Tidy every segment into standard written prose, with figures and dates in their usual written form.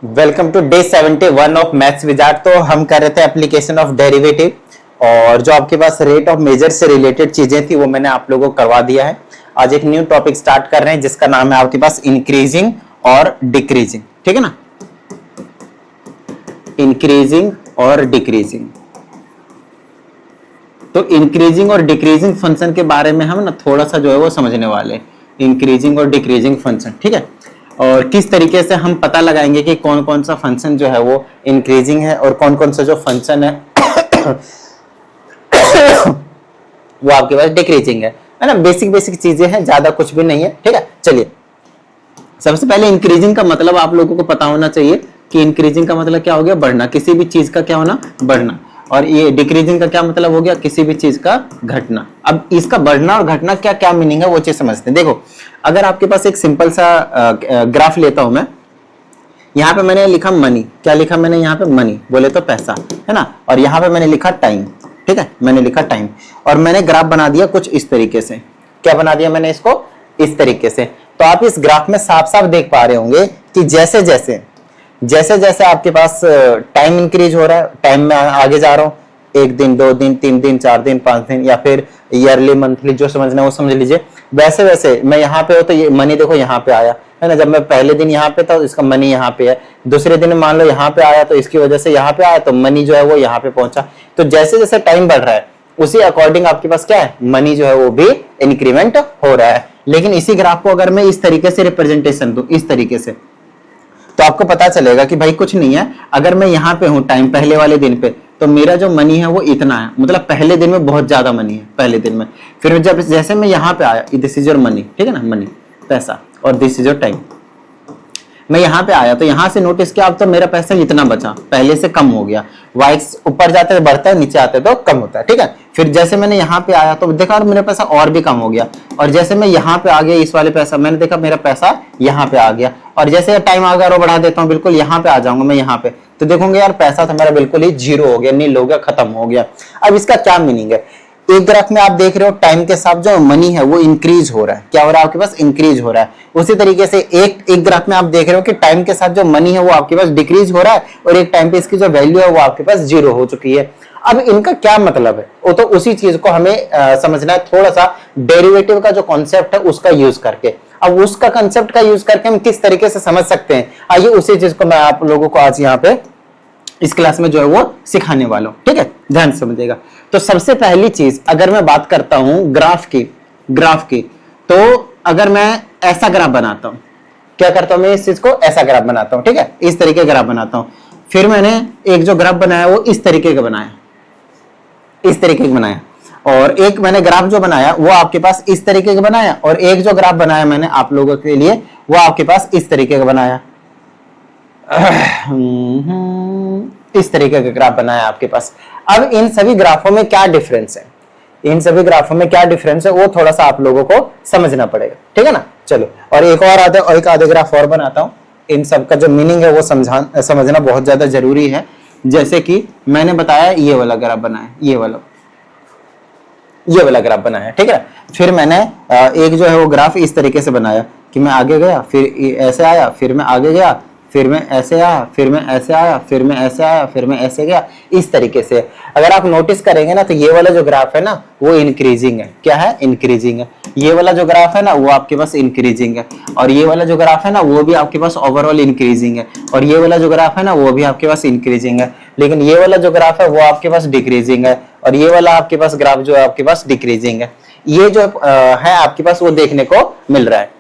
Welcome to day 71 of maths wizard. तो हम कर रहे थे एप्लीकेशन ऑफ डेरिवेटिव और जो आपके पास रेट ऑफ मेजर से रिलेटेड चीजें थी वो मैंने आप लोगों को करवा दिया है। आज एक न्यू टॉपिक स्टार्ट कर रहे हैं जिसका नाम है आपके पास इंक्रीजिंग और डिक्रीजिंग। ठीक है ना, इंक्रीजिंग और डिक्रीजिंग। तो इंक्रीजिंग और डिक्रीजिंग फंक्शन के बारे में हम ना थोड़ा सा जो है वो समझने वाले हैं, इंक्रीजिंग और डिक्रीजिंग फंक्शन। ठीक है, और किस तरीके से हम पता लगाएंगे कि कौन कौन सा फंक्शन जो है वो इंक्रीजिंग है और कौन कौन सा जो फंक्शन है वो आपके पास डिक्रीजिंग है ना। बेसिक बेसिक चीजें हैं, ज्यादा कुछ भी नहीं है। ठीक है, चलिए सबसे पहले इंक्रीजिंग का मतलब आप लोगों को पता होना चाहिए कि इंक्रीजिंग का मतलब क्या हो गया, बढ़ना, किसी भी चीज का क्या होना, बढ़ना। और ये डिक्रीजिंग का क्या मतलब हो गया, किसी भी चीज का घटना। अब इसका बढ़ना और घटना क्या क्या मीनिंग है वो चीज समझते हैं। देखो, अगर आपके पास एक सिंपल सा ग्राफ लेता हूं मैं, यहाँ पे मैंने लिखा मनी, क्या लिखा मैंने यहाँ पे, मनी बोले तो पैसा है ना, और यहाँ पे मैंने लिखा टाइम। ठीक है, मैंने लिखा टाइम और मैंने ग्राफ बना दिया कुछ इस तरीके से। क्या बना दिया मैंने इसको, इस तरीके से। तो आप इस ग्राफ में साफ साफ देख पा रहे होंगे कि जैसे जैसे जैसे जैसे आपके पास टाइम इंक्रीज हो रहा है, टाइम में आगे जा रहा हूं, 1 दिन 2 दिन 3 दिन 4 दिन 5 दिन या फिर ईयरली मंथली जो समझना है वो समझ लीजिए। वैसे वैसे मैं यहाँ पे हो तो ये मनी देखो यहाँ पे आया है ना। जब मैं पहले दिन यहाँ पे था तो इसका मनी यहाँ पे है, दूसरे दिन मान लो यहाँ पे आया तो इसकी वजह से यहाँ पे आया तो मनी जो है वो यहाँ पे पहुंचा। तो जैसे जैसे टाइम बढ़ रहा है उसी अकॉर्डिंग आपके पास क्या है, मनी जो है वो भी इंक्रीमेंट हो रहा है। लेकिन इसी ग्राफ को अगर मैं इस तरीके से रिप्रेजेंटेशन दूं, इस तरीके से, तो आपको पता चलेगा कि भाई कुछ नहीं है। अगर मैं यहाँ पे हूँ टाइम पहले वाले दिन पे तो मेरा जो मनी है वो इतना है, मतलब पहले दिन में बहुत ज्यादा मनी है पहले दिन में। फिर जब जैसे मैं यहाँ पे आया, दिस इज योर मनी, ठीक है ना, मनी पैसा, और दिस इज योर टाइम। मैं यहाँ पे आया तो यहाँ से नोटिस किया अब तो मेरा पैसा इतना बचा, पहले से कम हो गया। वाइक्स ऊपर जाते तो बढ़ता है, नीचे आते तो कम होता है। ठीक है, फिर जैसे मैंने यहाँ पे आया तो देखा मेरा पैसा और भी कम हो गया, और जैसे मैं यहाँ पे आ गया इस वाले पैसा, मैंने देखा मेरा पैसा यहाँ पे आ गया, और जैसे टाइम आगे और बढ़ा देता हूँ, बिल्कुल यहाँ पे आ जाऊंगा मैं यहाँ पे, तो देखोगे यार पैसा तो मेरा बिल्कुल ही जीरो हो गया, नील हो गया, खत्म हो गया। अब इसका क्या मीनिंग है, एक ग्राफ में आप देख रहे हो टाइम के साथ जो मनी है वो इंक्रीज हो रहा है, क्या हो रहा है आपके पास, इंक्रीज हो रहा है। उसी तरीके से एक ग्राफ में आप देख रहे हो कि टाइम के साथ जो मनी है वो आपके पास डिक्रीज हो रहा है, और एक टाइम पे इसकी जो वैल्यू है वो आपके पास जीरो हो चुकी है। अब इनका क्या मतलब है, वो तो उसी चीज को हमें समझना है, थोड़ा सा डेरिवेटिव का जो कॉन्सेप्ट है उसका यूज करके। अब उसका कंसेप्ट का यूज करके हम किस तरीके से समझ सकते हैं, आइए उसी चीज को मैं आप लोगों को आज यहाँ पे इस क्लास में जो है वो सिखाने वाला हूं। ठीक है, ध्यान से समझिएगा। तो सबसे पहली चीज अगर मैं बात करता हूं ग्राफ की, तो अगर मैं ऐसा ग्राफ बनाता हूं, क्या करता हूं मैं, इस चीज को ऐसा ग्राफ बनाता हूं। ठीक है, इस तरीके का ग्राफ बनाता हूं। फिर मैंने एक जो ग्राफ बनाया वो इस तरीके का बनाया, इस तरीके का बनाया, और एक मैंने ग्राफ जो बनाया वो आपके पास इस तरीके का बनाया, और एक जो ग्राफ बनाया मैंने आप लोगों के लिए वो आपके पास इस तरीके का बनाया, इस तरीके का ग्राफ बनाया आपके पास। अब इन सभी ग्राफों में क्या डिफरेंस है, इन सभी ग्राफों में क्या डिफरेंस है वो थोड़ा सा आप लोगों को समझना पड़ेगा। ठीक है ना, चलो, और एक आधे ग्राफ और बनाता हूं। इन सब का जो मीनिंग है वो समझना बहुत ज्यादा जरूरी है। जैसे कि मैंने बताया ये वाला ग्राफ बनाया, ये वाला ग्राफ बनाया। ठीक है, फिर मैंने एक जो है वो ग्राफ इस तरीके से बनाया कि मैं आगे गया, फिर ऐसे आया, फिर मैं आगे गया, फिर मैं ऐसे आया, फिर मैं ऐसे आया, फिर मैं ऐसे आया, फिर मैं ऐसे गया, इस तरीके से। अगर आप नोटिस करेंगे ना तो ये वाला जो ग्राफ है ना वो इंक्रीजिंग है। क्या है, इंक्रीजिंग है। ये वाला जो ग्राफ है ना वो आपके पास इंक्रीजिंग है, और ये वाला जो ग्राफ है ना वो भी आपके पास ओवरऑल इंक्रीजिंग है, और ये वाला जो ग्राफ है ना वो भी आपके पास इंक्रीजिंग है। लेकिन ये वाला जो ग्राफ है वो आपके पास डिक्रीजिंग है, और ये वाला आपके पास ग्राफ जो है आपके पास डिक्रीजिंग है। ये जो है आपके पास वो देखने को मिल रहा है।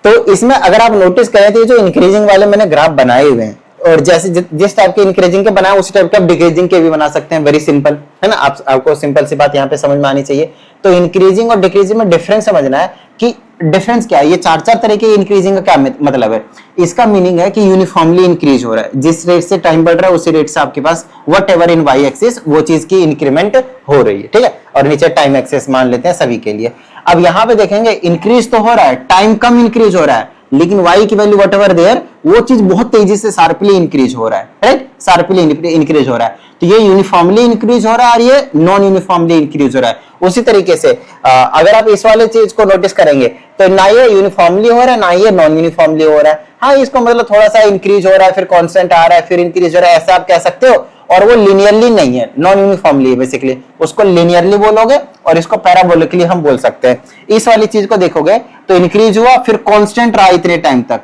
तो इसमें अगर आप नोटिस करें तो ये जो इंक्रीजिंग वाले मैंने ग्राफ बनाए हुए हैं, और जैसे जिस टाइप के इंक्रीजिंग के बनाए उसी टाइप के आप डिक्रीजिंग के भी बना सकते हैं। वेरी सिंपल है ना, आपको सिंपल सी बात यहाँ पे समझ में आनी चाहिए। तो इंक्रीजिंग और डिक्रीजिंग में डिफरेंस समझना है कि डिफरेंस क्या है। ये चार तरह के इंक्रीजिंग का क्या मतलब है, इसका मीनिंग है कि यूनिफॉर्मली इंक्रीज हो रहा है, जिस रेट से टाइम बढ़ रहा है उसी रेट से आपके पास whatever in Y axis वो चीज की इंक्रीमेंट हो रही है। ठीक है, और नीचे टाइम एक्सिस मान लेते हैं सभी के लिए। अब यहाँ पे देखेंगे इंक्रीज तो हो रहा है, टाइम कम इंक्रीज हो रहा है, लेकिन y की वैल्यू वट एवर देयर, वो चीज बहुत तेजी से शार्पली इंक्रीज हो रहा है, राइट, शार्पली इंक्रीज हो रहा है। तो ये यूनिफॉर्मली इंक्रीज हो रहा है और ये नॉन यूनिफॉर्मली इंक्रीज हो रहा है। उसी तरीके से अगर आप इस वाले चीज को नोटिस करेंगे तो ना ये यूनिफॉर्मली हो रहा है ना ये नॉन यूनिफॉर्मली हो रहा है। हाँ, इसको मतलब थोड़ा सा इंक्रीज हो रहा है फिर कांस्टेंट आ रहा है फिर इंक्रीज हो रहा है, ऐसा आप कह सकते हो। और वो लिनियरली नहीं है, नॉन यूनिफॉर्मली है बेसिकली, उसको लिनियरली बोलोगे और इसको पैराबोलिकली हम बोल सकते हैं। इस वाली चीज को देखोगे तो इंक्रीज हुआ फिर कांस्टेंट रहा इतने टाइम तक,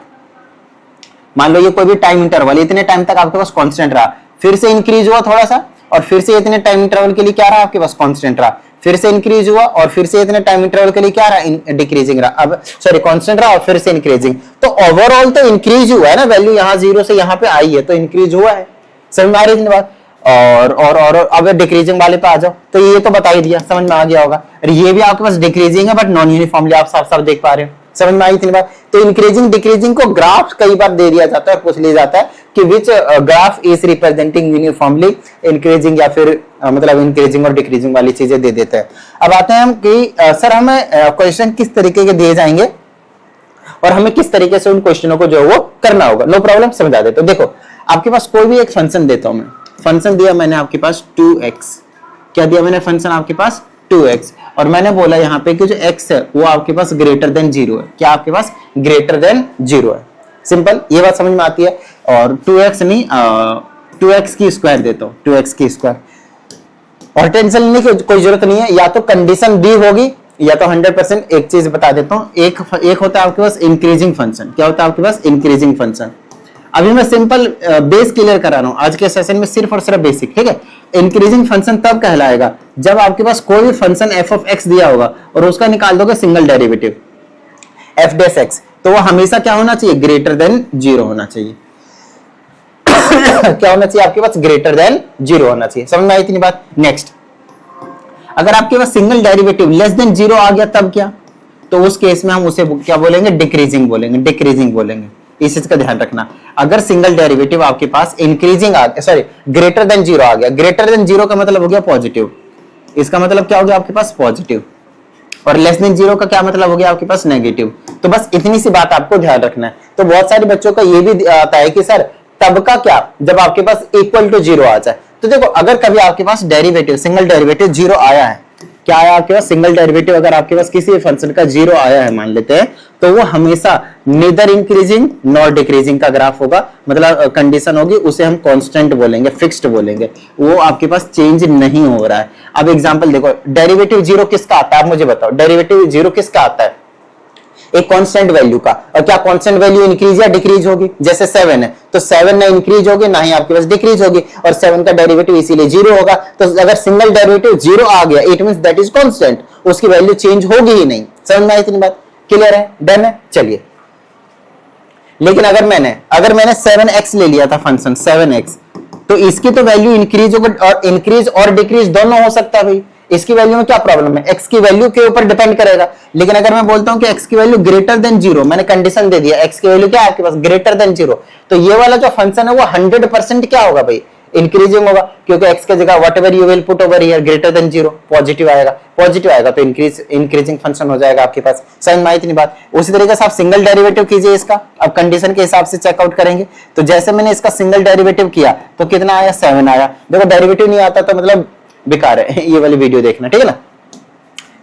मान लो ये कोई भी टाइम इंटरवल इतने टाइम तक आपके पास कांस्टेंट रहा, फिर से इंक्रीज हुआ थोड़ा सा और फिर से इतने टाइम इंटरवल के लिए क्या रहा आपके पास, कांस्टेंट रहा, फिर से इंक्रीज हुआ और फिर से इतने टाइम इंटरवल के लिए क्या रहा, डिक्रीजिंग रहा, अब सॉरी कांस्टेंट रहा और फिर से इंक्रीजिंग। तो ओवरऑल तो इंक्रीज हुआ है ना, वैल्यू यहाँ 0 से यहाँ पे आई है तो इंक्रीज हुआ है, समझ में आ रही है बात। और अब डिक्रीजिंग वाले पे आ जाओ तो ये तो बता ही दिया, समझ में आ गया होगा। ये भी आपके पास डिक्रीजिंग है बट नॉन यूनिफॉर्मली, आप साफ साफ देख पा रहे हो, समझ में आई इतनी बात। तो इंक्रीजिंग डिक्रीजिंग को ग्राफ कई बार दे दिया जाता है, पूछ लिया जाता है कि which graph is representing uniformly increasing या फिर मतलब इंक्रीजिंग और डिक्रीजिंग वाली चीजें दे देते हैं। अब आते हैं हम कि सर हमें क्वेश्चन किस तरीके के दिए जाएंगे और हमें किस तरीके से उन क्वेश्चनों को जो है वो करना होगा। नो प्रॉब्लम, समझा देते। तो देखो आपके पास कोई भी एक फंक्शन देता हूं मैं, फंक्शन दिया मैंने आपके पास 2x, क्या दिया मैंने फंक्शन आपके पास 2x, और मैंने बोला यहाँ पे कि जो x है वो आपके पास ग्रेटर देन 0 है, क्या आपके पास ग्रेटर देन 0 है। सिंपल, ये बात समझ में आती है। और 2x नहीं 2x की स्क्वायर देता हूँ, 2x की स्क्वायर, और टेंशन लेने की कोई जरूरत नहीं है, या तो कंडीशन दी होगी या तो 100%। एक चीज बता देता हूँ, एक होता है आपके पास इंक्रीजिंग फंक्शन, क्या होता है आपके पास इंक्रीजिंग फंक्शन। अभी मैं सिंपल बेस क्लियर करा रहा हूं आज के सेशन में, सिर्फ और सिर्फ बेसिक, ठीक है। इंक्रीजिंग फंक्शन तब कहलाएगा जब आपके पास कोई भी फंक्शन f ऑफ x दिया होगा और उसका निकाल दोगे single derivative f dash x, तो वो हमेशा क्या होना चाहिए, ग्रेटर देन 0 होना चाहिए। क्या होना चाहिए आपके पास, ग्रेटर देन 0 होना चाहिए। समझ में आई इतनी बात। नेक्स्ट, अगर आपके पास सिंगल डेरिवेटिव लेस देन 0 आ गया तब क्या, तो उस केस में हम उसे क्या बोलेंगे, डिक्रीजिंग बोलेंगे, डिक्रीजिंग बोलेंगे। इस चीज का ध्यान रखना। अगर सिंगल डेरिवेटिव आपके पास इंक्रीजिंग आ गया, सॉरी ग्रेटर देन 0 आ गया, ग्रेटर देन 0 का मतलब हो गया पॉजिटिव, इसका मतलब क्या हो गया आपके पास पॉजिटिव, और लेस देन 0 का क्या मतलब हो गया आपके पास नेगेटिव। तो बस इतनी सी बात आपको ध्यान रखना है। तो बहुत सारे बच्चों का ये भी आता है कि सर तब का क्या, जब आपके पास इक्वल टू 0 आ जाए। तो देखो अगर कभी आपके पास डेरिवेटिव सिंगल डेरिवेटिव 0 आया है, क्या आया आपके पास सिंगल डेरिवेटिव, अगर आपके पास किसी फंक्शन का 0 आया है मान लेते हैं, तो वो हमेशा नेदर इंक्रीजिंग नॉर डिक्रीजिंग का ग्राफ होगा, मतलब कंडीशन होगी, उसे हम कांस्टेंट बोलेंगे, फिक्स्ड बोलेंगे, वो आपके पास चेंज नहीं हो रहा है। अब एग्जांपल देखो, डेरिवेटिव 0 किसका आता है, आप मुझे बताओ, डेरिवेटिव 0 किसका आता है, एक कांस्टेंट वैल्यू का। और क्या कांस्टेंट वैल्यू इंक्रीज या डिक्रीज होगी, जैसे 7 है तो 7 ना इंक्रीज होगी ना ही आपके पास डिक्रीज होगी, और 7 का डेरिवेटिव इसीलिए 0 होगा। तो अगर सिंगल डेरिवेटिव 0 आ गया it means that is constant, उसकी वैल्यू चेंज होगी ही नहीं। समझ में आई इतनी बात, क्लियर है, डन है। चलिए, लेकिन अगर मैंने 7x ले लिया था फंक्शन 7x, तो इसकी तो वैल्यू इंक्रीज और डिक्रीज दोनों हो सकता है भाई, इसकी वैल्यू में क्या प्रॉब्लम है, x की वैल्यू के ऊपर डिपेंड करेगा। लेकिन अगर मैं बोलता हूं कि x की वैल्यू ग्रेटर देन 0, मैंने कंडीशन दे दिया x की वैल्यू क्या है आपके पास, ग्रेटर देन 0, तो ये वाला जो फंक्शन है वो 100% क्या होगा भाई, इंक्रीजिंग होगा, क्योंकि x की जगह whatever you will put over here greater than 0 positive आएगा तो इंक्रीजिंग फंक्शन हो जाएगा आपके पास। समझ में आई इतनी बात। उसी तरीके से आप सिंगल डेरिवेटिव कीजिए इसका, अब कंडीशन के हिसाब से चेकआउट करेंगे। तो जैसे मैंने इसका सिंगल डेरिवेटिव किया तो कितना आया, 7 आया। देखो डेरिवेटिव नहीं आता तो मतलब बेकार है, ये वाली वीडियो देखना, ठीक है ना।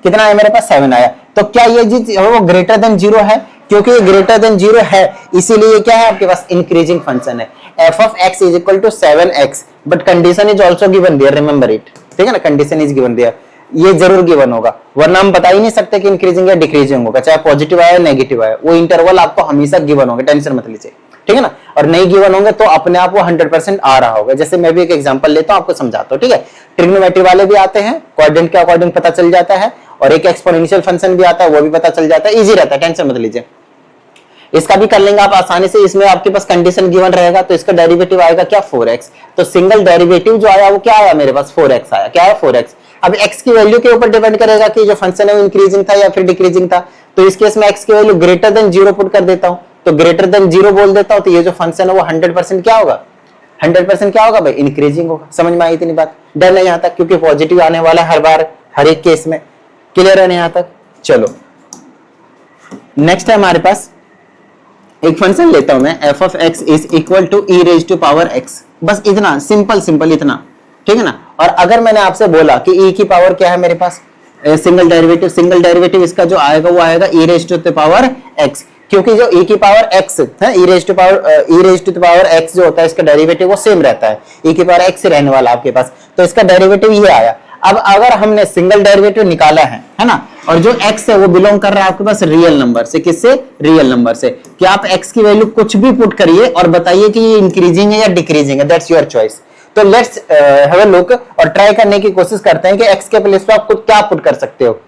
कितना आया मेरे पास, 7 आया। तो क्या ये चीज वो ग्रेटर देन 0 है, क्योंकि ये ग्रेटर देन 0 है इसीलिए क्या है आपके पास इंक्रीजिंग फंक्शन है। f of x is equal to 7x, but condition is also given there, remember it, ठीक है ना, कंडीशन इज गिवन देयर, ये जरूर गिवन होगा, वरना हम बता ही नहीं सकते कि इंक्रीजिंग या डिक्रीजिंग होगा, चाहे पॉजिटिव आया या नेगेटिव आया, वो इंटरवल आपको हमेशा गिवन होगा, टेंशन मत लीजिए, ठीक है ना। और नहीं गिवन होंगे तो अपने आप वो 100% आ रहा होगा। जैसे मैं भी एक एग्जांपल लेता हूं, आपको समझाता हूं, ठीक है। ट्रिग्नोमेट्री वाले भी आते हैं, कोऑर्डिनेट के अकॉर्डिंग पता चल जाता है, और एक एक्सपोनेंशियल फंक्शन भी आता है, वो भी पता चल जाता है, इजी रहता है, टेंशन मत लीजिए। इसका भी कर लेंगे आप आसानी से, इसमें आपके पास कंडीशन गिवन रहेगा, तो इसका डेरिवेटिव आएगा क्या, 4x। तो सिंगल डेरिवेटिव जो आया वो क्या आया मेरे पास, 4x आया। क्या है, 4x। अब x की वैल्यू के ऊपर डिपेंड करेगा कि जो फंक्शन है वो इंक्रीजिंग था या फिर डिक्रीजिंग था। तो इस केस में x की वैल्यू ग्रेटर देन 0 पुट कर देता हूं, तो ग्रेटर देन 0 बोल देता हूं, तो ये जो फंक्शन है वो 100% क्या होगा, 100% क्या होगा भाई, इंक्रीजिंग होगा। समझ में आई इतनी बात, डन है यहां तक, क्योंकि पॉजिटिव आने वाला है हर बार, हर एक केस में, क्लियर है यहां तक। चलो नेक्स्ट है हमारे पास एक फंक्शन लेता हूं मैं f of x is equal to e raise to power x, बस इतना सिंपल सिंपल इतना, ठीक है ना। और अगर मैंने आपसे बोला कि ई की पावर क्या है मेरे पास, सिंगल डेरिवेटिव इसका जो आएगा वो आएगा e raise to the power x, क्योंकि जो ई की पावर एक्स है e raise to the power x जो होता है इसका डेरिवेटिव वो सेम रहता है, ई की पावर एक्स रहने वाला आपके पास, तो इसका डेरिवेटिव ये आया। अब अगर हमने सिंगल डेरिवेटिव निकाला है ना, और जो x है वो बिलोंग कर रहा है आपके पास रियल नंबर से, किससे, रियल नंबर से, कि आप x की वैल्यू कुछ भी पुट करिए और बताइए कि ये इंक्रीजिंग है या डिक्रीजिंग है, दैट्स योर चॉइस। तो लेट्स हैव अ लुक और ट्राई करने की कोशिश करते हैं कि x के प्लेस पे आप खुद क्या पुट कर सकते हो।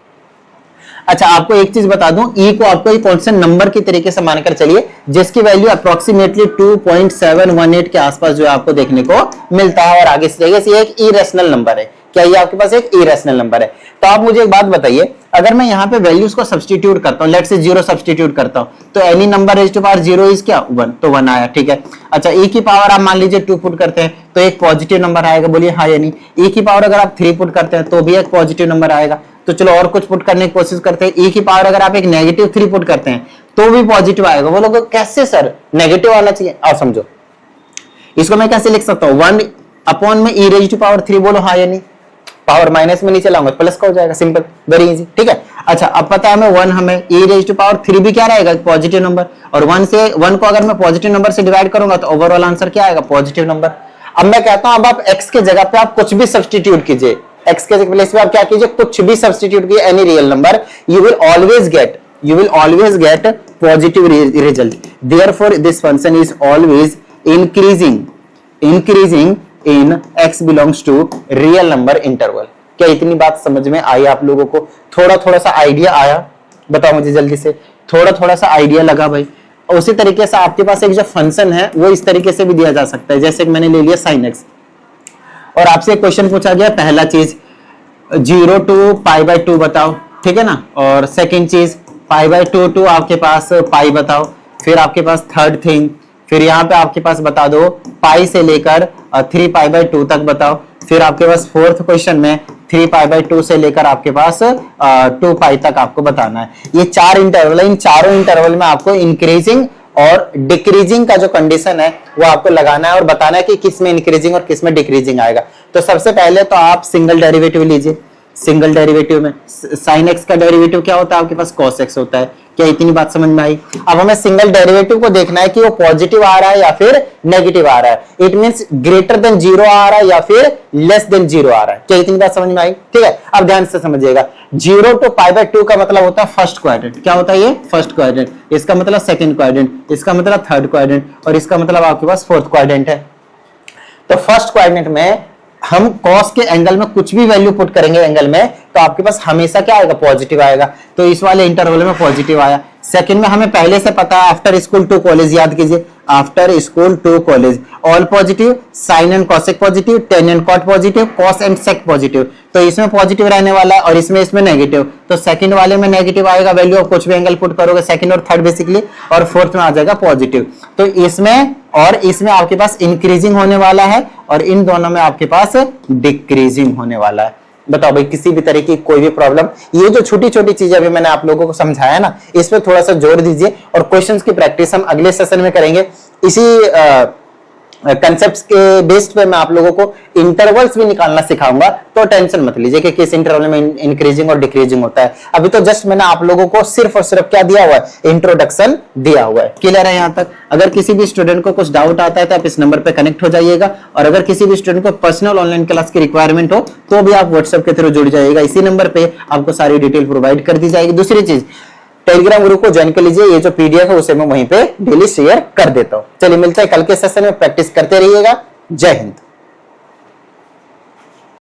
अच्छा, आपको एक चीज बता दूं, e को आपको एक कांस्टेंट नंबर की तरीके से मानकर चलिए जिसकी वैल्यू अप्रोक्सीमेटली 2.718 के आसपास जो है आपको देखने को मिलता है, और आगे से ये एक इरेशनल नंबर है। क्या ये आपके पास एक इरेशनल नंबर है? तो आप मुझे एक बात बताइए, अगर मैं यहाँ पे वैल्यूज को सब्स्टिट्यूट करता हूँ, लेट्स से 0 सब्स्टिट्यूट करता हूँ, तो any number raise to power 0 is क्या 1, तो 1 आया, ठीक है। अच्छा, e की पावर आप मान लीजिए 2 पुट करते हैं तो एक पॉजिटिव नंबर आएगा, बोलिए हाँ या नहीं। e की पावर अगर आप 3 पुट करते हैं तो भी एक पॉजिटिव नंबर आएगा। तो चलो और कुछ पुट करने की कोशिश करते हैं, e की पावर अगर आप एक नेगेटिव 3 पुट करते हैं तो भी पॉजिटिव आएगा। वो लोग कैसे सर नेगेटिव आना चाहिए, आओ समझो। इसको मैं कैसे लिख सकता हूँ, 1 अपॉन में e रेज़ टू पावर 3, बोलो हाँ या नहीं। पावर माइनस में नीचे लाऊंगा प्लस का हो जाएगा, सिंपल वेरी इजी, ठीक है। अच्छा, अब पता है हमें 1 हमें e रेज़ टू पावर 3 भी क्या रहेगा, पॉजिटिव नंबर, और 1 को अगर मैं पॉजिटिव नंबर से डिवाइड करूंगा तो ओवरऑल आंसर क्या आएगा, पॉजिटिव नंबर। अब मैं कहता हूं अब आप x के जगह पे आप कुछ भी सब्स्टिट्यूट कीजिए, x के प्लेस पे आप क्या कीजिए, कुछ भी सब्स्टिट्यूट कीजिए, any real number, you will always get positive result. Therefore this function is always increasing in x belongs to real number interval. क्या इतनी बात समझ में आई आप लोगों को? थोड़ा सा आइडिया आया? बताओ मुझे जल्दी से, थोड़ा सा आइडिया लगा भाई? उसी तरीके से आपके पास एक जो फंक्शन है वो इस तरीके से भी दिया जा सकता है, जैसे मैंने ले लिया sin x और आपसे एक क्वेश्चन पूछा गया, पहला चीज 0 to π/2 बताओ, ठीक है ना, और सेकंड चीज π/2 to आपके पास पाई बताओ, फिर आपके पास थर्ड थिंग, फिर यहाँ पे आपके पास बता दो पाई से लेकर 3 π/2 तक बताओ, फिर आपके पास फोर्थ क्वेश्चन में 3 π/2 से लेकर आपके पास 2 पाई तक आपको बताना है। ये 4 इंटरवल है, इन चारों इंटरवल में आपको इंक्रीजिंग और डिक्रीजिंग का जो कंडीशन है वो आपको लगाना है और बताना है कि किस में इंक्रीजिंग और किस में डिक्रीजिंग आएगा। तो सबसे पहले तो आप सिंगल डेरिवेटिव लीजिए। सिंगल डेरिवेटिव में sin x का डेरिवेटिव क्या होता है आपके पास, cos x होता है। क्या इतनी बात समझ में आई? अब हमें सिंगल डेरिवेटिव को देखना है कि वो पॉजिटिव आ रहा है या फिर नेगेटिव आ रहा है, इट मींस ग्रेटर देन 0 आ रहा है या फिर लेस देन 0 आ रहा है। क्या इतनी बात समझ में आई? ठीक है, अब ध्यान से समझिएगा। 0 to π/2 का मतलब होता है फर्स्ट क्वाड्रेंट। क्या होता है ये? First quadrant. इसका मतलब सेकंड क्वाड्रेंट, इसका मतलब थर्ड क्वाड्रेंट, और इसका मतलब आपके पास फोर्थ क्वाड्रेंट है। तो फर्स्ट क्वाड्रेंट में हम cos के एंगल में कुछ भी वैल्यू पुट करेंगे एंगल में तो आपके पास हमेशा क्या आएगा, पॉजिटिव आएगा। तो इस वाले इंटरवल में पॉजिटिव आया। सेकंड में हमें पहले से पता है आफ्टर स्कूल टू कॉलेज, याद कीजिए after school to college all positive, sine and cosec positive, tan and cot positive, cos and sec positive. तो इसमें पॉजिटिव रहने वाला है और इसमें नेगेटिव। तो सेकंड वाले में नेगेटिव आएगा वैल्यू, आप कुछ भी एंगल पुट करोगे सेकंड और थर्ड बेसिकली, और फोर्थ में आ जाएगा पॉजिटिव। तो इसमें और इसमें आपके पास इंक्रीजिंग होने वाला है और इन दोनों में आपके पास डिक्रीजिंग होने वाला है। बताओ भाई, किसी भी तरह की कोई भी प्रॉब्लम? ये जो छोटी छोटी चीजें अभी मैंने आप लोगों को समझाया ना, इस पे थोड़ा सा जोर दीजिए और क्वेश्चंस की प्रैक्टिस हम अगले सेशन में करेंगे। इसी कंसेप्ट्स के बेस्ड पे मैं आप लोगों को इंटरवल्स भी निकालना सिखाऊंगा, तो टेंशन मत लीजिए कि किस इंटरवल में इंक्रीजिंग और डिक्रीजिंग होता है। अभी तो जस्ट मैंने आप लोगों को सिर्फ और सिर्फ क्या दिया हुआ है, इंट्रोडक्शन दिया हुआ है। क्लियर है यहाँ तक? अगर किसी भी स्टूडेंट को कुछ डाउट आता है तो आप इस नंबर पे कनेक्ट हो जाइएगा, और अगर किसी भी स्टूडेंट को पर्सनल ऑनलाइन क्लास की रिक्वायरमेंट हो तो भी आप व्हाट्सएप के थ्रू जुड़ जाइएगा। इसी नंबर पे आपको सारी डिटेल प्रोवाइड कर दी जाएगी। दूसरी चीज, टेलीग्राम ग्रुप को ज्वाइन कर लीजिए, ये जो पीडीएफ है उसे मैं वहीं पे डेली शेयर कर देता हूं। चलिए मिलते हैं कल के सेशन में, प्रैक्टिस करते रहिएगा। जय हिंद।